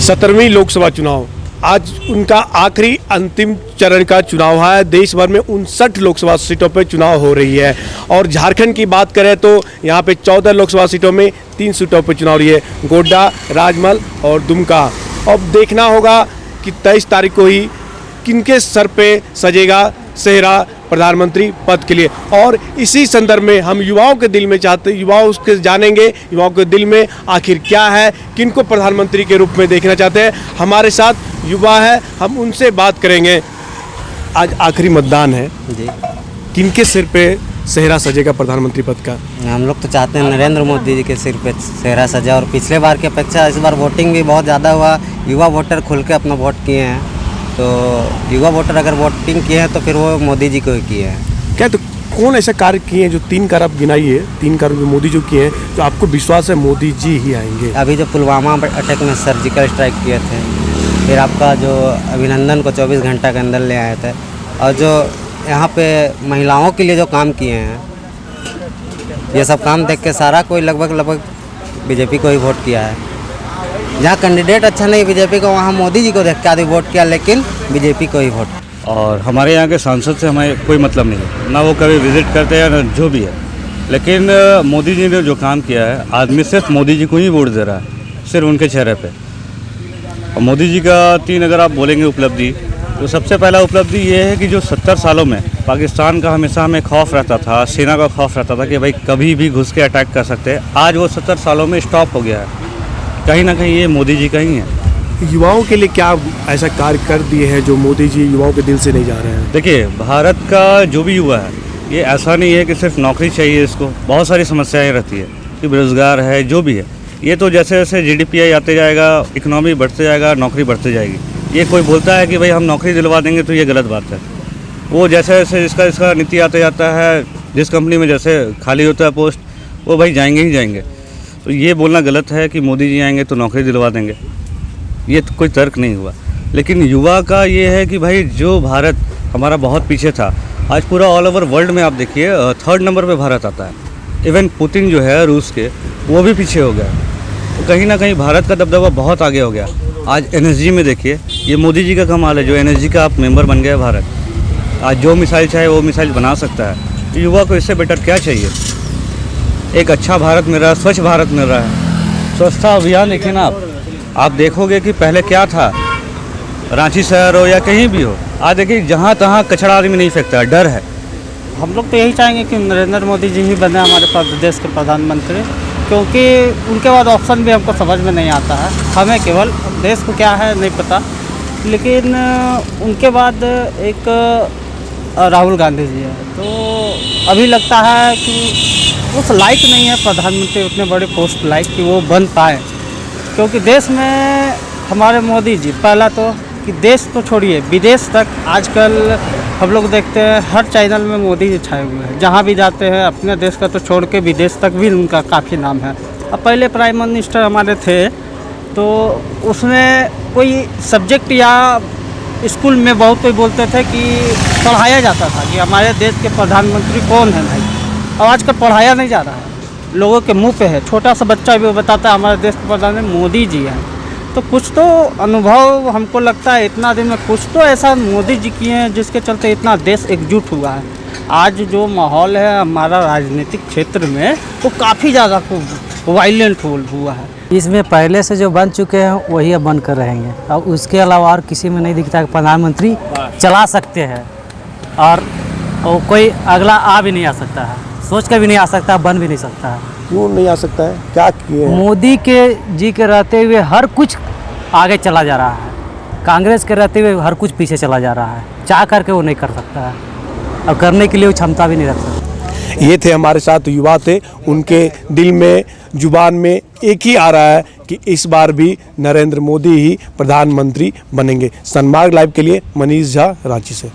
17वीं लोकसभा चुनाव आज उनका आखिरी अंतिम चरण का चुनाव है। देश भर में 59 लोकसभा सीटों पर चुनाव हो रही है और झारखंड की बात करें तो यहाँ पे 14 लोकसभा सीटों में 3 सीटों पर चुनाव हो रही है, गोड्डा, राजमहल और दुमका। अब देखना होगा कि 23 तारीख को ही किनके सर पे सजेगा सेहरा प्रधानमंत्री पद के लिए। और इसी संदर्भ में हम युवाओं के दिल में उसके जानेंगे, युवाओं के दिल में आखिर क्या है, किनको प्रधानमंत्री के रूप में देखना चाहते हैं। हमारे साथ युवा है, हम उनसे बात करेंगे। आज आखिरी मतदान है जी, किनके सिर पे सेहरा सजेगा प्रधानमंत्री पद का? हम लोग तो चाहते हैं नरेंद्र मोदी जी के सिर पे सेहरा सजा। और पिछले बार की अपेक्षा इस बार वोटिंग भी बहुत ज़्यादा हुआ, युवा वोटर खुल के अपना वोट किए हैं। तो युवा वोटर अगर वोटिंग किए हैं तो फिर वो मोदी जी को ही किए हैं। क्या तो कौन ऐसे कार्य किए हैं जो 3 कार्य आप गिनाइए, 3 कार्य जो मोदी जो किए हैं तो आपको विश्वास है मोदी जी ही आएंगे? अभी जो पुलवामा अटैक में सर्जिकल स्ट्राइक किए थे, फिर आपका जो अभिनंदन को 24 घंटा के अंदर ले आए थे, और जो यहाँ पे महिलाओं के लिए जो काम किए हैं, ये सब काम देख के सारा कोई लगभग बीजेपी को ही वोट किया है। जहाँ कैंडिडेट अच्छा नहीं बीजेपी को, वहाँ मोदी जी को देख के आदमी वोट किया, लेकिन बीजेपी को ही वोट। और हमारे यहाँ के सांसद से हमें कोई मतलब नहीं है, ना वो कभी विजिट करते हैं ना जो भी है, लेकिन मोदी जी ने जो काम किया है, आदमी सिर्फ मोदी जी को ही वोट दे रहा है, सिर्फ उनके चेहरे पे। और मोदी जी का 3 अगर आप बोलेंगे उपलब्धि, तो सबसे पहला उपलब्धि ये है कि जो 70 सालों में पाकिस्तान का हमेशा हमें खौफ रहता था, सेना का खौफ रहता था कि भाई कभी भी घुस के अटैक कर सकते हैं, आज वो 70 सालों में स्टॉप हो गया है। कहीं ना कहीं ये मोदी जी का ही है। युवाओं के लिए क्या ऐसा कार्य कर दिए हैं जो मोदी जी युवाओं के दिल से नहीं जा रहे हैं? देखिए, भारत का जो भी युवा है, ये ऐसा नहीं है कि सिर्फ नौकरी चाहिए इसको, बहुत सारी समस्याएं रहती है कि बेरोज़गार है, जो भी है। ये तो जैसे जैसे GDP आते जाएगा, इकोनॉमी बढ़ते जाएगा, नौकरी बढ़ती जाएगी। ये कोई बोलता है कि भाई हम नौकरी दिलवा देंगे तो ये गलत बात है। वो जैसे जैसे इसका नीति आते जाता है, जिस कंपनी में जैसे खाली होता है पोस्ट, वो भाई जाएंगे ही जाएंगे। तो ये बोलना गलत है कि मोदी जी आएंगे तो नौकरी दिलवा देंगे, ये तो कोई तर्क नहीं हुआ। लेकिन युवा का ये है कि भाई जो भारत हमारा बहुत पीछे था, आज पूरा ऑल ओवर वर्ल्ड में आप देखिए 3rd नंबर पे भारत आता है। इवन पुतिन जो है रूस के, वो भी पीछे हो गया। तो कहीं ना कहीं भारत का दबदबा बहुत आगे हो गया। आज NSG में देखिए, ये मोदी जी का कमाल है, जो NSG का आप मेंबर बन गया भारत। आज जो मिसाइल चाहे वो मिसाइल बना सकता है। तो युवा को इससे बेटर क्या चाहिए? एक अच्छा भारत मिल रहा है, स्वच्छ भारत मिल रहा है। स्वच्छता अभियान देखिए ना, आप देखोगे कि पहले क्या था, रांची शहर हो या कहीं भी हो, आज देखिए जहाँ तहाँ कचरा आदमी नहीं फेंकता है, डर है। हम लोग तो यही चाहेंगे कि नरेंद्र मोदी जी ही बने हमारे देश के प्रधानमंत्री, क्योंकि उनके बाद ऑप्शन भी हमको समझ में नहीं आता है। हमें केवल देश को क्या है नहीं पता, लेकिन उनके बाद एक राहुल गांधी जी है। तो अभी लगता है कि उस लायक नहीं है प्रधानमंत्री, उतने बड़े पोस्ट लायक कि वो बन पाए। क्योंकि देश में हमारे मोदी जी, पहला तो कि देश तो छोड़िए, विदेश तक आजकल हम लोग देखते हैं हर चैनल में मोदी जी छाए हुए हैं। जहाँ भी जाते हैं अपने देश का तो छोड़ के विदेश तक भी उनका काफ़ी नाम है। अब पहले प्राइम मिनिस्टर हमारे थे तो उसमें कोई सब्जेक्ट या स्कूल में बहुत कोई बोलते थे कि पढ़ाया जाता था कि हमारे देश के प्रधानमंत्री कौन है भाई। अब आजकल पढ़ाया नहीं जा रहा है, लोगों के मुंह पे है। छोटा सा बच्चा भी बताता है हमारे देश के प्रधानमंत्री मोदी जी हैं। तो कुछ तो अनुभव हमको लगता है इतना दिन में कुछ तो ऐसा मोदी जी किए हैं जिसके चलते इतना देश एकजुट हुआ है। आज जो माहौल है हमारा राजनीतिक क्षेत्र में, वो काफ़ी ज़्यादा वायलेंट हुआ है। इसमें पहले से जो बन चुके हैं वही अब बन कर रहेंगे। अब उसके अलावा और किसी में नहीं दिखता कि प्रधानमंत्री चला सकते हैं, और कोई अगला आ भी नहीं आ सकता है, सोच कर भी नहीं आ सकता, बन भी नहीं सकता है। क्यों नहीं आ सकता है? क्या किए? मोदी के जी के रहते हुए हर कुछ आगे चला जा रहा है, कांग्रेस के रहते हुए हर कुछ पीछे चला जा रहा है। चाह करके वो नहीं कर सकता है, और करने के लिए वो क्षमता भी नहीं रख सकता। ये थे हमारे साथ युवा थे, उनके दिल में जुबान में एक ही आ रहा है कि इस बार भी नरेंद्र मोदी ही प्रधानमंत्री बनेंगे। सनमार्ग लाइव के लिए मनीष झा, रांची से।